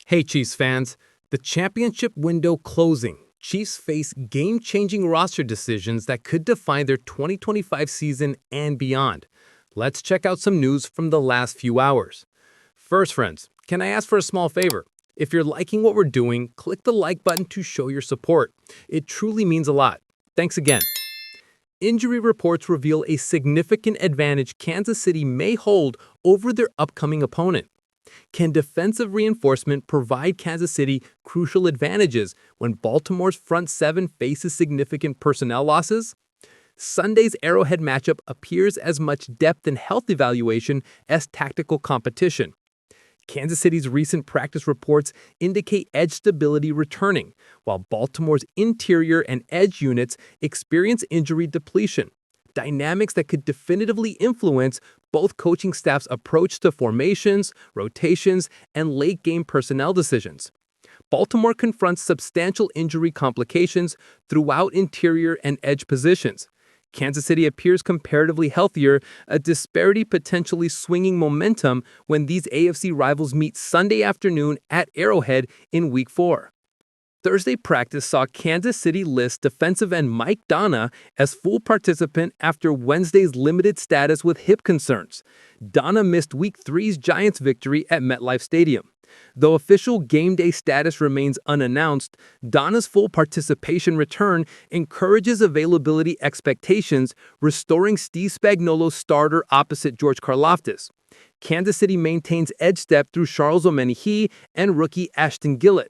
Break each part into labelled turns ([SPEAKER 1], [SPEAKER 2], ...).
[SPEAKER 1] Hey Chiefs fans, the championship window closing. Chiefs face game-changing roster decisions that could define their 2025 season and beyond. Let's check out some news from the last few hours. First, friends, can I ask for a small favor? If you're liking what we're doing, click the like button to show your support. It truly means a lot. Thanks again. Injury reports reveal a significant advantage Kansas City may hold over their upcoming opponent. Can defensive reinforcement provide Kansas City crucial advantages when Baltimore's front seven faces significant personnel losses? Sunday's Arrowhead matchup appears as much depth and health evaluation as tactical competition. Kansas City's recent practice reports indicate edge stability returning, while Baltimore's interior and edge units experience injury depletion, dynamics that could definitively influence both coaching staffs' approach to formations, rotations, and late-game personnel decisions. Baltimore confronts substantial injury complications throughout interior and edge positions. Kansas City appears comparatively healthier, a disparity potentially swinging momentum when these AFC rivals meet Sunday afternoon at Arrowhead in Week 4. Thursday practice saw Kansas City list defensive end Mike Donna as full participant after Wednesday's limited status with hip concerns. Donna missed Week 3's Giants victory at MetLife Stadium. Though official game day status remains unannounced, Donna's full participation return encourages availability expectations, restoring Steve Spagnuolo's starter opposite George Karlaftis. Kansas City maintains edge depth through Charles Omenihi and rookie Ashton Gillett.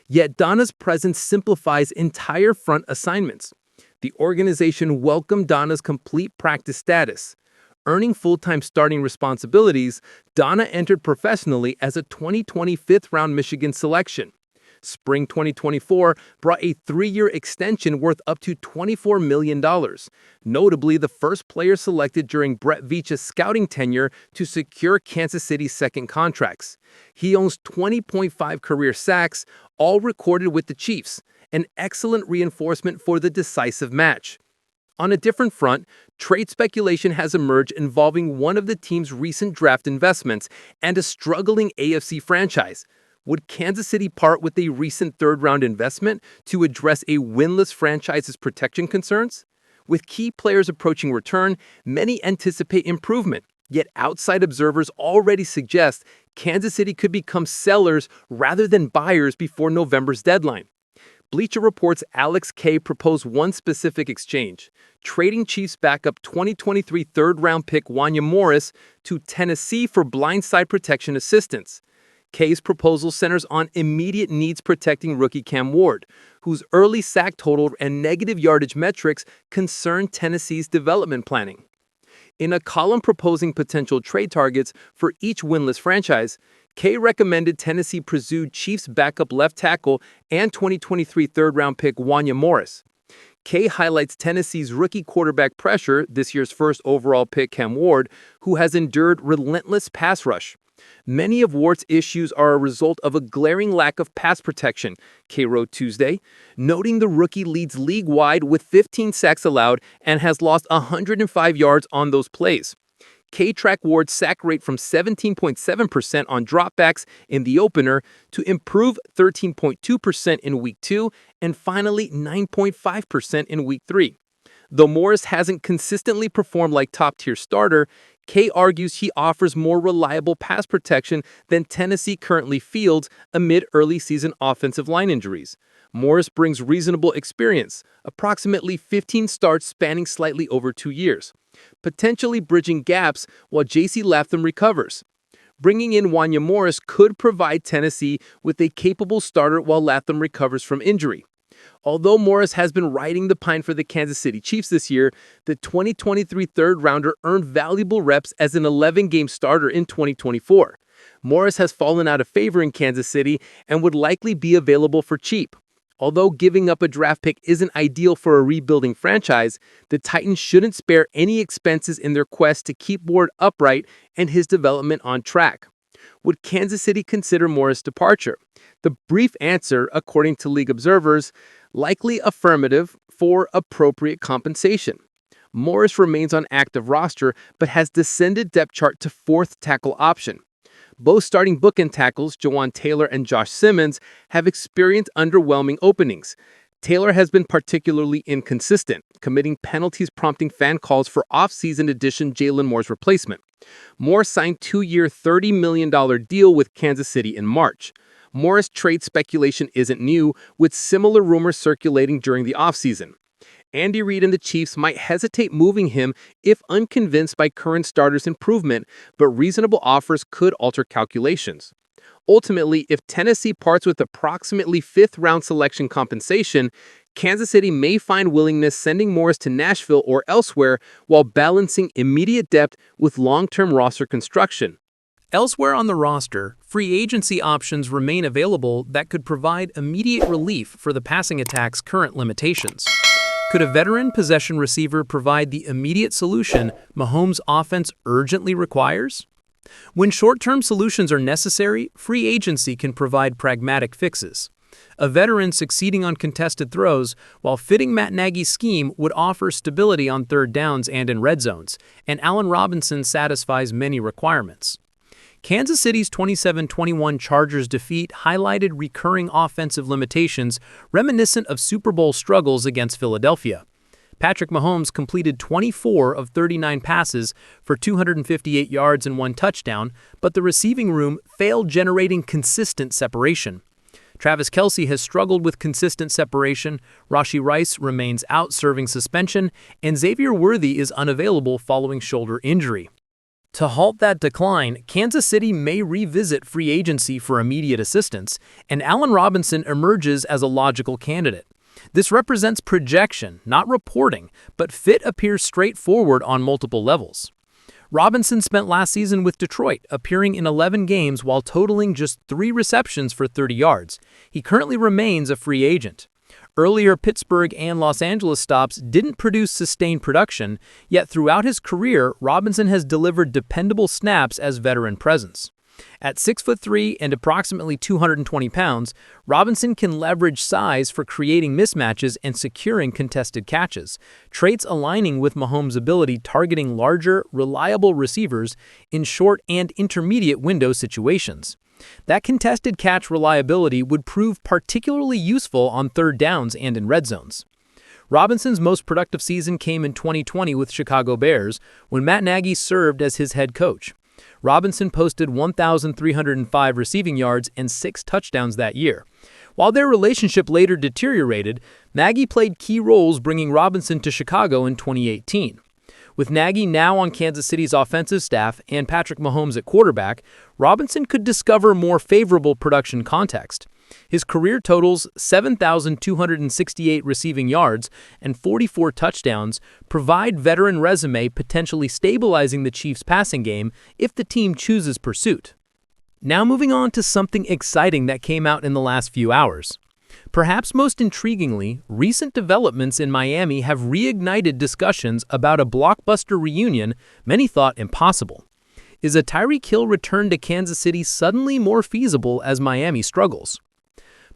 [SPEAKER 1] Yet Donna's presence simplifies entire front assignments. The organization welcomed Donna's complete practice status. Earning full-time starting responsibilities, Donna entered professionally as a 2020 fifth-round Michigan selection. Spring 2024 brought a 3-year extension worth up to $24 million, notably the first player selected during Brett Veach's scouting tenure to secure Kansas City's second contracts. He owns 20.5 career sacks, all recorded with the Chiefs, an excellent reinforcement for the decisive match. On a different front, trade speculation has emerged involving one of the team's recent draft investments and a struggling AFC franchise. Would Kansas City part with a recent third-round investment to address a winless franchise's protection concerns? With key players approaching return, many anticipate improvement, yet outside observers already suggest Kansas City could become sellers rather than buyers before November's deadline. Bleacher Report's Alex K proposed one specific exchange, trading Chiefs backup 2023 third-round pick Wanya Morris to Tennessee for blindside protection assistance. K's proposal centers on immediate needs protecting rookie Cam Ward, whose early sack total and negative yardage metrics concern Tennessee's development planning. In a column proposing potential trade targets for each winless franchise, K recommended Tennessee pursue Chiefs backup left tackle and 2023 third-round pick Wanya Morris. K highlights Tennessee's rookie quarterback pressure, this year's first overall pick Cam Ward, who has endured relentless pass rush. Many of Ward's issues are a result of a glaring lack of pass protection, K wrote Tuesday, noting the rookie leads league-wide with 15 sacks allowed and has lost 105 yards on those plays. K tracked Ward's sack rate from 17.7% on dropbacks in the opener to improve 13.2% in Week 2 and finally 9.5% in Week 3. Though Morris hasn't consistently performed like top-tier starter, K argues he offers more reliable pass protection than Tennessee currently fields amid early season offensive line injuries. Morris brings reasonable experience, approximately 15 starts spanning slightly over 2 years, potentially bridging gaps while J.C. Latham recovers. Bringing in Wanya Morris could provide Tennessee with a capable starter while Latham recovers from injury. Although Morris has been riding the pine for the Kansas City Chiefs this year, the 2023 third-rounder earned valuable reps as an 11-game starter in 2024. Morris has fallen out of favor in Kansas City and would likely be available for cheap. Although giving up a draft pick isn't ideal for a rebuilding franchise, the Titans shouldn't spare any expenses in their quest to keep Ward upright and his development on track. Would Kansas City consider Morris' departure? The brief answer, according to league observers, likely affirmative for appropriate compensation. Morris remains on active roster but has descended depth chart to fourth tackle option. Both starting bookend tackles, Jawan Taylor and Josh Simmons, have experienced underwhelming openings. Taylor has been particularly inconsistent, committing penalties prompting fan calls for off-season addition Jalen Moore's replacement. Moore signed 2-year $30 million deal with Kansas City in March. Moore's trade speculation isn't new, with similar rumors circulating during the offseason. Andy Reid and the Chiefs might hesitate moving him if unconvinced by current starters' improvement, but reasonable offers could alter calculations. Ultimately, if Tennessee parts with approximately fifth-round selection compensation, Kansas City may find willingness sending Morris to Nashville or elsewhere while balancing immediate depth with long-term roster construction. Elsewhere on the roster, free agency options remain available that could provide immediate relief for the passing attack's current limitations. Could a veteran possession receiver provide the immediate solution Mahomes' offense urgently requires? When short-term solutions are necessary, free agency can provide pragmatic fixes. A veteran succeeding on contested throws while fitting Matt Nagy's scheme would offer stability on third downs and in red zones, and Allen Robinson satisfies many requirements. Kansas City's 27-21 Chargers defeat highlighted recurring offensive limitations reminiscent of Super Bowl struggles against Philadelphia. Patrick Mahomes completed 24 of 39 passes for 258 yards and 1 touchdown, but the receiving room failed generating consistent separation. Travis Kelce has struggled with consistent separation, Rashee Rice remains out serving suspension, and Xavier Worthy is unavailable following shoulder injury. To halt that decline, Kansas City may revisit free agency for immediate assistance, and Allen Robinson emerges as a logical candidate. This represents projection, not reporting, but fit appears straightforward on multiple levels. Robinson spent last season with Detroit, appearing in 11 games while totaling just 3 receptions for 30 yards. He currently remains a free agent. Earlier Pittsburgh and Los Angeles stops didn't produce sustained production, yet throughout his career, Robinson has delivered dependable snaps as veteran presence. At 6'3" and approximately 220 pounds, Robinson can leverage size for creating mismatches and securing contested catches, traits aligning with Mahomes' ability targeting larger, reliable receivers in short and intermediate window situations. That contested catch reliability would prove particularly useful on third downs and in red zones. Robinson's most productive season came in 2020 with Chicago Bears, when Matt Nagy served as his head coach. Robinson posted 1,305 receiving yards and 6 touchdowns that year. While their relationship later deteriorated, Nagy played key roles bringing Robinson to Chicago in 2018. With Nagy now on Kansas City's offensive staff and Patrick Mahomes at quarterback, Robinson could discover more favorable production context. His career totals 7,268 receiving yards and 44 touchdowns provide veteran resume potentially stabilizing the Chiefs' passing game if the team chooses pursuit. Now moving on to something exciting that came out in the last few hours. Perhaps most intriguingly, recent developments in Miami have reignited discussions about a blockbuster reunion many thought impossible. Is a Tyreek Hill return to Kansas City suddenly more feasible as Miami struggles?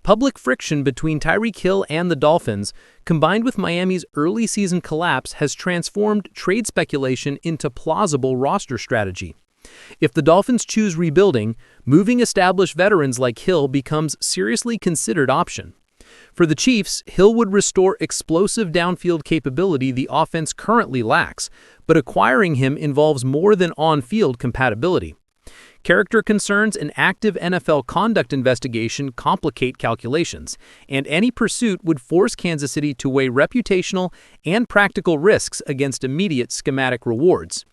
[SPEAKER 1] Public friction between Tyreek Hill and the Dolphins, combined with Miami's early season collapse, has transformed trade speculation into plausible roster strategy. If the Dolphins choose rebuilding, moving established veterans like Hill becomes seriously considered option. For the Chiefs, Hill would restore explosive downfield capability the offense currently lacks, but acquiring him involves more than on-field compatibility. Character concerns and active NFL conduct investigation complicate calculations, and any pursuit would force Kansas City to weigh reputational and practical risks against immediate schematic rewards.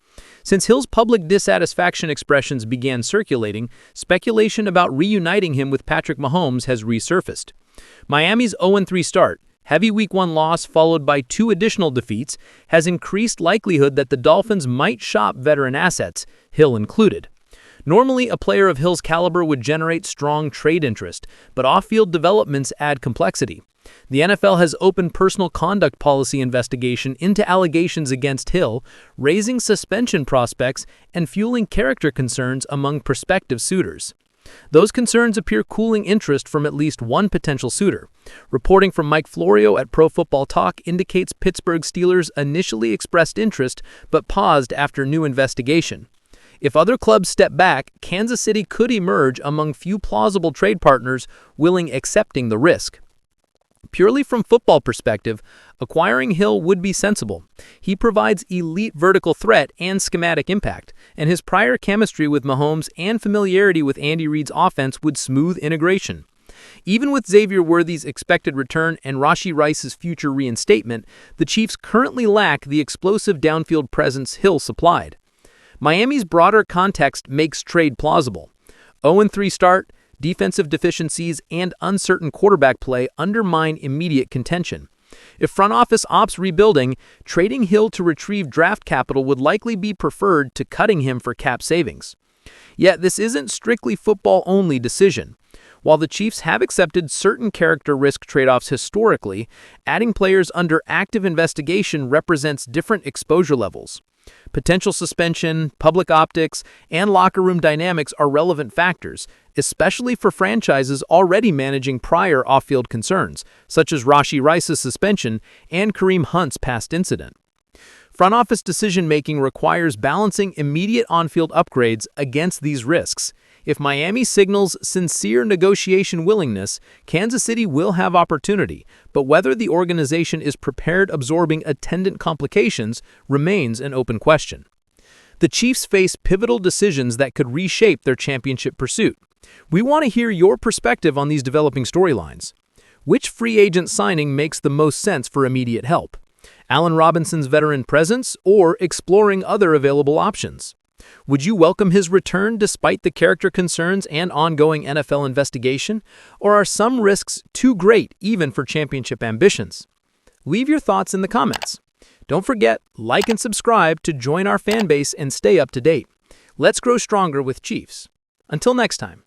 [SPEAKER 1] Since Hill's public dissatisfaction expressions began circulating, speculation about reuniting him with Patrick Mahomes has resurfaced. Miami's 0-3 start, heavy Week 1 loss followed by 2 additional defeats, has increased likelihood that the Dolphins might shop veteran assets, Hill included. Normally, a player of Hill's caliber would generate strong trade interest, but off-field developments add complexity. The NFL has opened personal conduct policy investigation into allegations against Hill, raising suspension prospects and fueling character concerns among prospective suitors. Those concerns appear cooling interest from at least one potential suitor. Reporting from Mike Florio at Pro Football Talk indicates Pittsburgh Steelers initially expressed interest but paused after new investigation.
[SPEAKER 2] If other clubs step back, Kansas City could emerge among few plausible trade partners willing accepting the risk. Purely from football perspective, acquiring Hill would be sensible. He provides elite vertical threat and schematic impact, and his prior chemistry with Mahomes and familiarity with Andy Reid's offense would smooth integration. Even with Xavier Worthy's expected return and Rashee Rice's future reinstatement, the Chiefs currently lack the explosive downfield presence Hill supplied. Miami's broader context makes trade plausible. 0-3 start, defensive deficiencies, and uncertain quarterback play undermine immediate contention. If front office opts rebuilding, trading Hill to retrieve draft capital would likely be preferred to cutting him for cap savings. Yet this isn't strictly football-only decision. While the Chiefs have accepted certain character risk trade-offs historically, adding players under active investigation represents different exposure levels. Potential suspension, public optics, and locker room dynamics are relevant factors, especially for franchises already managing prior off-field concerns, such as Rashee Rice's suspension and Kareem Hunt's past incident. Front office decision-making requires balancing immediate on-field upgrades against these risks. If Miami signals sincere negotiation willingness, Kansas City will have opportunity, but whether the organization is prepared absorbing attendant complications remains an open question. The Chiefs face pivotal decisions that could reshape their championship pursuit. We want to hear your perspective on these developing storylines. Which free agent signing makes the most sense for immediate help? Allen Robinson's veteran presence or exploring other available options? Would you welcome his return despite the character concerns and ongoing NFL investigation? Or are some risks too great even for championship ambitions? Leave your thoughts in the comments. Don't forget, like and subscribe to join our fan base and stay up to date. Let's grow stronger with Chiefs. Until next time.